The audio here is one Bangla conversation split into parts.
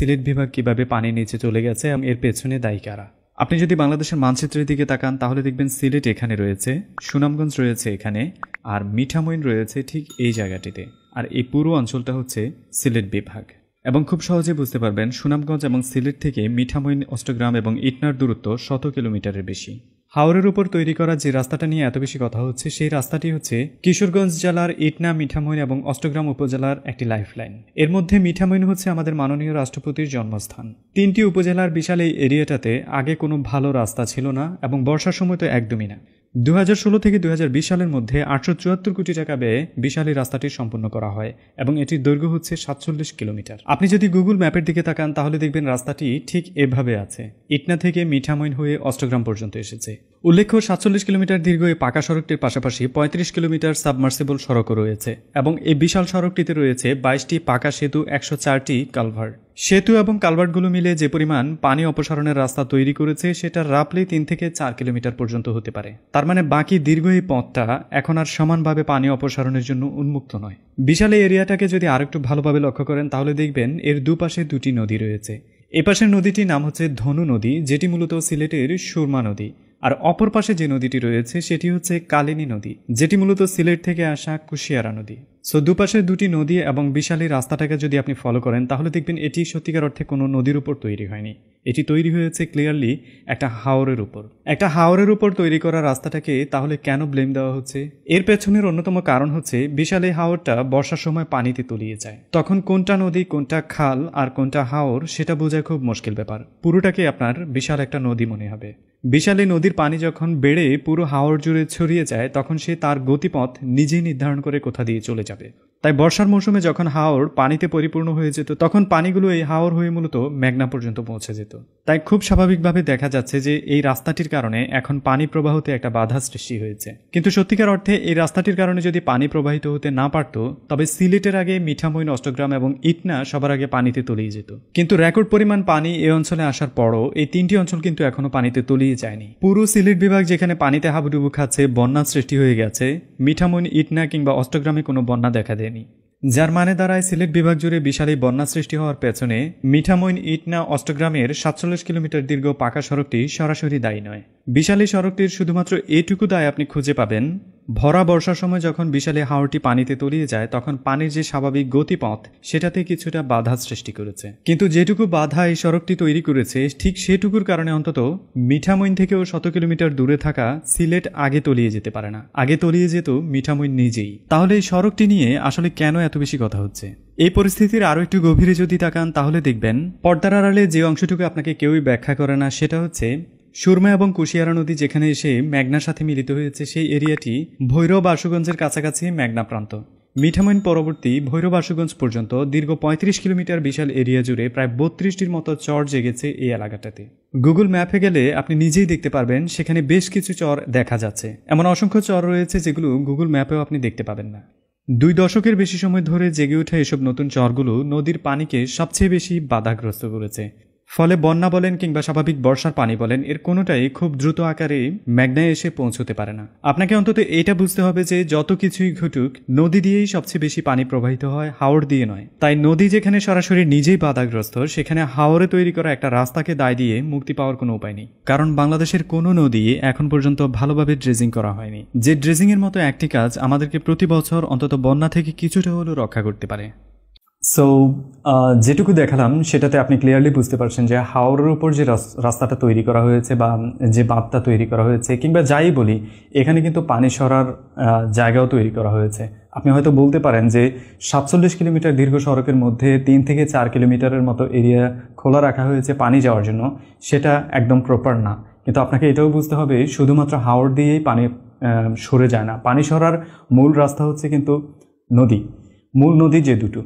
সিলেট বিভাগ কিভাবে পানির নিচে চলে গেছে এবং এর পেছনে দায়ী কারা। আপনি যদি বাংলাদেশের মানচিত্রের দিকে তাকান তাহলে দেখবেন সিলেট এখানে রয়েছে, সুনামগঞ্জ রয়েছে এখানে, আর মিঠামইন রয়েছে ঠিক এই জায়গাটিতে। আর এই পুরো অঞ্চলটা হচ্ছে সিলেট বিভাগ। এবং খুব সহজে বুঝতে পারবেন সুনামগঞ্জ এবং সিলেট থেকে মিঠামইন, অষ্টগ্রাম এবং ইটনার দূরত্ব 100 কিলোমিটারের বেশি। হাওরের উপর তৈরি করা যে রাস্তাটা নিয়ে এত বেশি কথা হচ্ছে সেই রাস্তাটি হচ্ছে কিশোরগঞ্জ জেলার ইটনা, মিঠামইন এবং অষ্টগ্রাম উপজেলার একটি লাইফলাইন। এর মধ্যে মিঠামইন হচ্ছে আমাদের মাননীয় রাষ্ট্রপতির জন্মস্থান। 3টি উপজেলার বিশাল এই এরিয়াটাতে আগে কোনো ভালো রাস্তা ছিল না এবং বর্ষার সময় তো একদমই না। 2016 থেকে 2020 সালের মধ্যে 874 কোটি টাকা ব্যয়ে বিশাল এই রাস্তাটি সম্পন্ন করা হয় এবং এটির দৈর্ঘ্য হচ্ছে 47 কিলোমিটার। আপনি যদি গুগল ম্যাপের দিকে তাকান তাহলে দেখবেন রাস্তাটি ঠিক এভাবে আছে, ইটনা থেকে মিঠামইন হয়ে অষ্টগ্রাম পর্যন্ত এসেছে। উল্লেখ্য 47 কিলোমিটার দীর্ঘ এই পাকা সড়কটির পাশাপাশি 35 কিলোমিটার সাবমার্সিবল সড়কও রয়েছে এবং এই বিশাল সড়কটিতে রয়েছে 22টি পাকা সেতু, 104টি কালভার্ট। সেতু এবং কালভার্টগুলো মিলে যে পরিমাণ পানি অপসারণের রাস্তা তৈরি করেছে সেটা রাফলি 3 থেকে 4 কিলোমিটার পর্যন্ত হতে পারে। তার মানে বাকি দীর্ঘ এই পথটা এখন আর সমানভাবে পানি অপসারণের জন্য উন্মুক্ত নয়। বিশাল এই এরিয়াটাকে যদি আরেকটু ভালোভাবে লক্ষ্য করেন তাহলে দেখবেন এর দুপাশে 2টি নদী রয়েছে। এপাশের নদীটির নাম হচ্ছে ধনু নদী, যেটি মূলত সিলেটের সুরমা নদী, আর অপর পাশে যে নদীটি রয়েছে সেটি হচ্ছে কালিনী নদী, যেটি মূলত সিলেট থেকে আসা কুশিয়ারা নদী। সো দুপাশে 2টি নদী এবং বিশাল এই রাস্তাটাকে যদি আপনি ফলো করেন তাহলে দেখবেন এটি সত্যিকার অর্থে কোনো নদীর উপর তৈরি হয়নি, এটি তৈরি হয়েছে ক্লিয়ারলি একটা হাওরের উপর। একটা হাওরের উপর তৈরি করা রাস্তাটাকে তাহলে কেন ব্লেম দেওয়া হচ্ছে? এর পেছনের অন্যতম কারণ হচ্ছে বিশাল এই হাওরটা বর্ষার সময় পানিতে তলিয়ে যায়। তখন কোনটা নদী, কোনটা খাল আর কোনটা হাওর সেটা বোঝা খুব মুশকিল ব্যাপার। পুরোটাকে আপনার বিশাল একটা নদী মনে হবে। বিশাল এই নদীর পানি যখন বেড়ে পুরো হাওর জুড়ে ছড়িয়ে যায় তখন সে তার গতিপথ নিজেই নির্ধারণ করে কোথা দিয়ে চলে যাবে। তাই বর্ষার মৌসুমে যখন হাওর পানিতে পরিপূর্ণ হয়ে যেত তখন পানিগুলো এই হাওর হয়ে মূলত মেঘনা পর্যন্ত পৌঁছে যেত। তাই খুব স্বাভাবিকভাবে দেখা যাচ্ছে যে এই রাস্তাটির কারণে এখন পানি প্রবাহতে একটা বাধা সৃষ্টি হয়েছে। কিন্তু সত্যিকার অর্থে এই রাস্তাটির কারণে যদি পানি প্রবাহিত হতে না পারত তবে সিলেটের আগে মিঠামইন, অষ্টগ্রাম এবং ইটনা সবার আগে পানিতে তলিয়ে যেত। কিন্তু রেকর্ড পরিমাণ পানি এই অঞ্চলে আসার পরও এই 3টি অঞ্চল কিন্তু এখনো পানিতে তলিয়ে যায়নি। পুরো সিলেট বিভাগ যেখানে পানিতে হাবুডুবু খাচ্ছে, বন্যা সৃষ্টি হয়ে গেছে, মিঠামইন, ইটনা কিংবা অষ্টগ্রামে কোনো বন্যা দেখা দেয়নি। যার মানে দাঁড়ায় সিলেট বিভাগ জুড়ে বিশাল এই বন্যা সৃষ্টি হওয়ার পেছনে মিঠামইন, ইটনা, অষ্টগ্রামের 47 কিলোমিটার দীর্ঘ পাকা সড়কটি সরাসরি দায়ী নয়। বিশাল এই সড়কটির শুধুমাত্র এটুকু দায় আপনি খুঁজে পাবেন ভরা বর্ষার সময় যখন বিশালে হাওরটি পানিতে তলিয়ে যায় তখন পানির যে স্বাভাবিক গতিপথ সেটাতে কিছুটা বাধা সৃষ্টি করেছে। কিন্তু যেটুকু বাধা এই সড়কটি তৈরি করেছে ঠিক সেটুকুর কারণে অন্তত মিঠামইন থেকেও 100 কিলোমিটার দূরে থাকা সিলেট আগে তলিয়ে যেতে পারে না, আগে তলিয়ে যেত মিঠামইন নিজেই। তাহলে এই সড়কটি নিয়ে আসলে কেন এত বেশি কথা হচ্ছে? এই পরিস্থিতির আরও একটু গভীরে যদি তাকান তাহলে দেখবেন পর্দার আড়ালে যে অংশটুকু আপনাকে কেউই ব্যাখ্যা করে না সেটা হচ্ছে সুরমা এবং কুশিয়ারা নদী যেখানে এসে মেঘনার সাথে মিলিত হয়েছে সেই এরিয়াটি ভৈরব আশুগঞ্জের কাছাকাছি মেঘনা প্রান্ত। মিঠামইন পরবর্তী ভৈরব আশুগঞ্জ পর্যন্ত দীর্ঘ 35 কিলোমিটার বিশাল এরিয়া জুড়ে প্রায় 32টির মতো চর জেগেছে এই এলাকাটাতে। গুগল ম্যাপে গেলে আপনি নিজেই দেখতে পারবেন সেখানে বেশ কিছু চর দেখা যাচ্ছে। এমন অসংখ্য চর রয়েছে যেগুলো গুগল ম্যাপেও আপনি দেখতে পাবেন না। 2 দশকের বেশি সময় ধরে জেগে ওঠা এসব নতুন চরগুলো নদীর পানিকে সবচেয়ে বেশি বাধাগ্রস্ত করেছে। ফলে বন্যা বলেন কিংবা স্বাভাবিক বর্ষার পানি বলেন এর কোনোটাই খুব দ্রুত আকারে মেঘনায় এসে পৌঁছতে পারে না। আপনাকে অন্তত এটা বুঝতে হবে যে যত কিছুই ঘটুক নদী দিয়েই সবচেয়ে বেশি পানি প্রবাহিত হয়, হাওর দিয়ে নয়। তাই নদী যেখানে সরাসরি নিজেই বাধাগ্রস্ত সেখানে হাওরে তৈরি করা একটা রাস্তাকে দায় দিয়ে মুক্তি পাওয়ার কোনো উপায় নেই। কারণ বাংলাদেশের কোনো নদী এখন পর্যন্ত ভালোভাবে ড্রেজিং করা হয়নি, যে ড্রেজিং এর মতো একটি কাজ আমাদেরকে প্রতি বছর অন্তত বন্যা থেকে কিছুটা হলেও রক্ষা করতে পারে। সো যেটুকু দেখালাম সেটাতে আপনি ক্লিয়ারলি বুঝতে পারছেন যে হাওরের উপর যে রাস্তাটা তৈরি করা হয়েছে বা যে বাঁধটা তৈরি করা হয়েছে কিংবা যাই বলি এখানে কিন্তু পানি সরার জায়গাও তৈরি করা হয়েছে। আপনি হয়তো বলতে পারেন যে 47 কিলোমিটার দীর্ঘ সড়কের মধ্যে 3 থেকে 4 কিলোমিটারের মতো এরিয়া খোলা রাখা হয়েছে পানি যাওয়ার জন্য, সেটা একদম প্রপার না। কিন্তু আপনাকে এটাও বুঝতে হবে শুধুমাত্র হাওর দিয়েই পানি সরে যায় না। পানি সরার মূল রাস্তা হচ্ছে কিন্তু নদী, মূল নদী যে দুটো,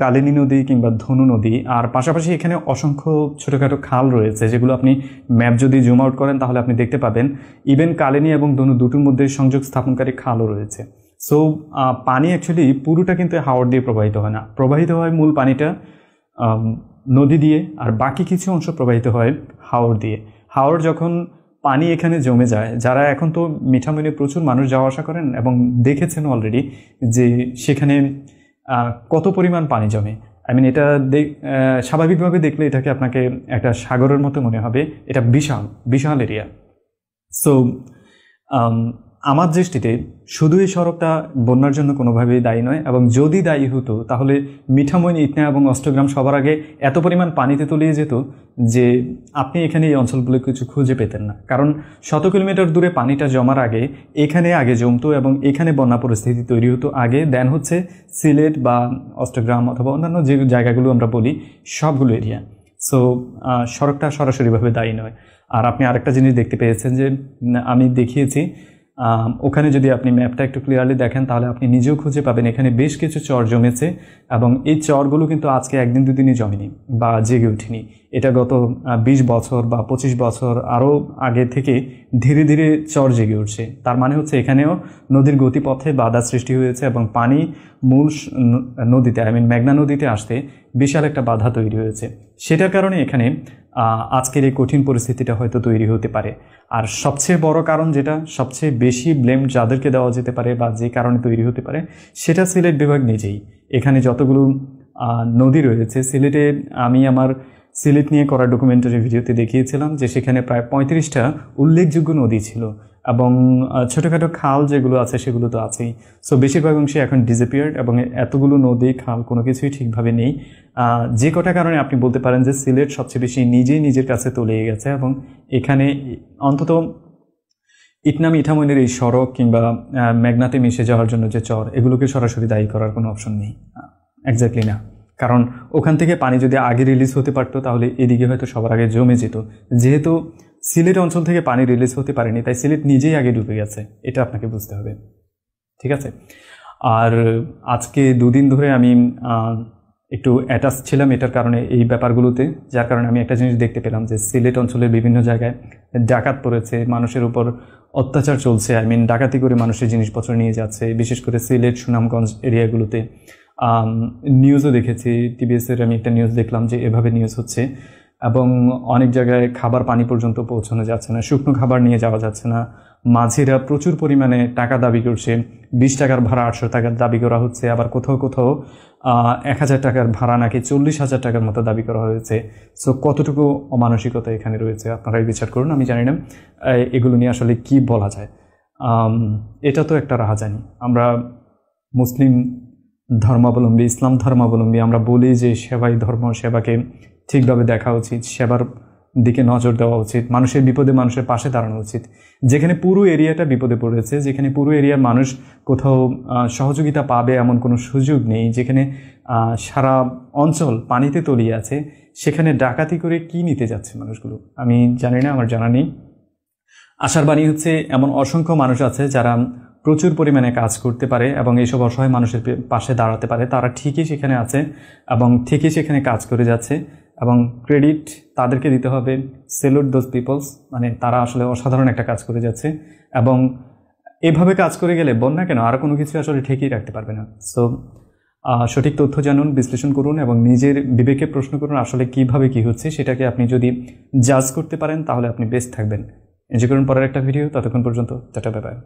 কালিনী নদী কিংবা ধনু নদী, আর পাশাপাশি এখানে অসংখ্য ছোটোখাটো খাল রয়েছে যেগুলো আপনি ম্যাপ যদি জুম আউট করেন তাহলে আপনি দেখতে পাবেন ইভেন কালিনী এবং ধনু দুটোর মধ্যে সংযোগ স্থাপনকারী খালও রয়েছে। সো পানি অ্যাকচুয়ালি পুরোটা কিন্তু হাওর দিয়ে প্রবাহিত হয় না, প্রবাহিত হয় মূল পানিটা নদী দিয়ে আর বাকি কিছু অংশ প্রবাহিত হয় হাওর দিয়ে। হাওর যখন পানি এখানে জমে যায়, যারা এখন তো মিঠামইনে প্রচুর মানুষ যাওয়া আসা করেন এবং দেখেছেন অলরেডি যে সেখানে কত পরিমাণ পানি জমে। এটা স্বাভাবিকভাবে দেখলে এটাকে আপনাকে একটা সাগরের মতো মনে হবে। এটা বিশাল বিশাল এরিয়া। সো আমার দৃষ্টিতে শুধু এই সড়কটা বন্যার জন্য কোনোভাবেই দায়ী নয়, এবং যদি দায়ী হতো তাহলে মিঠামইন, ইটনা এবং অষ্টগ্রাম সবার আগে এত পরিমাণ পানিতে তলিয়ে যেত যে আপনি এখানে এই অঞ্চলগুলো কিছু খুঁজে পেতেন না। কারণ 100 কিলোমিটার দূরে পানিটা জমার আগে এখানে আগে জমতো এবং এখানে বন্যা পরিস্থিতি তৈরি হতো আগে, দেন হচ্ছে সিলেট বা অষ্টগ্রাম অথবা অন্যান্য যে জায়গাগুলো আমরা বলি সবগুলো এরিয়া। সো সড়কটা সরাসরিভাবে দায়ী নয়। আর আপনি আরেকটা জিনিস দেখতে পেয়েছেন যে আমি দেখিয়েছি, ওখানে যদি আপনি ম্যাপটা একটু ক্লিয়ারলি দেখেন তাহলে আপনি নিজেও খুঁজে পাবেন এখানে বেশ কিছু চর জমেছে, এবং এই চরগুলো কিন্তু আজকে একদিন দুদিনই জমেনি বা জেগে উঠেনি। এটা গত 20 বছর বা 25 বছর আরও আগে থেকে ধীরে ধীরে চর জেগে উঠছে। তার মানে হচ্ছে এখানেও নদীর গতিপথে বাধা সৃষ্টি হয়েছে এবং পানি মূল নদীতে মেঘনা নদীতে আসতে বিশাল একটা বাধা তৈরি হয়েছে। সেটার কারণে এখানে আজকের এই কঠিন পরিস্থিতিটা হয়তো তৈরি হতে পারে। আর সবচেয়ে বড় কারণ, যেটা সবচেয়ে বেশি ব্লেম যাদেরকে দেওয়া যেতে পারে বা যে কারণে তৈরি হতে পারে, সেটা সিলেট বিভাগ নিজেই। এখানে যতগুলো নদী রয়েছে সিলেটে, আমি আমার সিলেট নিয়ে করা ডকুমেন্টারি ভিডিওতে দেখিয়েছিলাম যে সেখানে প্রায় 35টা উল্লেখযোগ্য নদী ছিল, এবং ছোটোখাটো খাল যেগুলো আছে সেগুলো তো আছেই। সো বেশিরভাগ অংশে এখন ডিসঅ্যাপিয়ার্ড, এবং এতগুলো নদী খাল কোনো কিছুই ঠিকভাবে নেই। যে কটা কারণে আপনি বলতে পারেন যে সিলেট সবচেয়ে বেশি নিজেই নিজের কাছে তলিয়ে গেছে, এবং এখানে অন্তত ইটনা মিঠামইনের এই সড়ক কিংবা মেঘনাতে মিশে যাওয়ার জন্য যে চর, এগুলোকে সরাসরি দায়ী করার কোনো অপশন নেই। এক্স্যাক্টলি না, কারণ ওখান থেকে পানি যদি আগে রিলিজ হতে পারতো তাহলে এদিকে হয়তো সবার আগে জমে যেত। যেহেতু সিলেট অঞ্চল থেকে পানি রিলিজ হতে পারেনি, তাই সিলেট নিজেই আগে ডুবে গেছে, এটা আপনাকে বুঝতে হবে। ঠিক আছে। আর আজকে 2 দিন ধরে আমি একটু অ্যাটাচ ছিলাম এটার কারণে, এই ব্যাপারগুলোতে, যার কারণে আমি একটা জিনিস দেখতে পেলাম যে সিলেট অঞ্চলের বিভিন্ন জায়গায় ডাকাত পড়েছে, মানুষের উপর অত্যাচার চলছে। ডাকাতি করে মানুষের জিনিসপত্র নিয়ে যাচ্ছে, বিশেষ করে সিলেট সুনামগঞ্জ এরিয়াগুলোতে। নিউজও দেখেছি, টিবিএসের আমি একটা নিউজ দেখলাম যে এভাবে নিউজ হচ্ছে, এবং অনেক জায়গায় খাবার পানি পর্যন্ত পৌঁছানো যাচ্ছে না, শুকনো খাবার নিয়ে যাওয়া যাচ্ছে না। মাঝিরা প্রচুর পরিমাণে টাকা দাবি করছে, 20 টাকার ভাড়া 800 টাকার দাবি করা হচ্ছে, আবার কোথাও কোথাও 1000 টাকার ভাড়া নাকি 40,000 টাকার মতো দাবি করা হয়েছে। সো কতটুকু অমানসিকতা এখানে রয়েছে আপনারাই বিচার করুন। আমি জানি না এগুলো নিয়ে আসলে কি বলা যায়। এটা তো একটা রাহাজানি। আমরা মুসলিম ধর্মাবলম্বী, ইসলাম ধর্মাবলম্বী, আমরা বলি যে সেবাই ধর্ম, সেবাকে ঠিকভাবে দেখা উচিত, সেবার দিকে নজর দেওয়া উচিত, মানুষের বিপদে মানুষের পাশে দাঁড়ানো উচিত। যেখানে পুরো এরিয়াটা বিপদে পড়েছে, যেখানে পুরো এরিয়ার মানুষ কোথাও সহযোগিতা পাবে এমন কোনো সুযোগ নেই, যেখানে সারা অঞ্চল পানিতে তলিয়ে আছে, সেখানে ডাকাতি করে কি নিতে যাচ্ছে মানুষগুলো আমি জানি না, আমার জানা নেই। আশার বাণী হচ্ছে এমন অসংখ্য মানুষ আছে যারা প্রচুর পরিমাণে কাজ করতে পারে এবং এইসব অসহায় মানুষের পাশে দাঁড়াতে পারে, তারা ঠিকই সেখানে আছে এবং ঠিকই সেখানে কাজ করে যাচ্ছে, এবং ক্রেডিট তাদেরকে দিতে হবে। সেলুট দোজ পিপলস, তারা আসলে অসাধারণ একটা কাজ করে যাচ্ছে, এবং এভাবে কাজ করে গেলে বন্যা কেন আর কোনো কিছু আসলে ঠিকই রাখতে পারবে না। সো সঠিক তথ্য জানুন, বিশ্লেষণ করুন এবং নিজের বিবেকে প্রশ্ন করুন আসলে কিভাবে কি হচ্ছে। সেটাকে আপনি যদি জাজ করতে পারেন তাহলে আপনি বেস্ট থাকবেন। এনজয় করুন পরের একটা ভিডিও, ততক্ষণ পর্যন্ত টাটা, বাই বাই।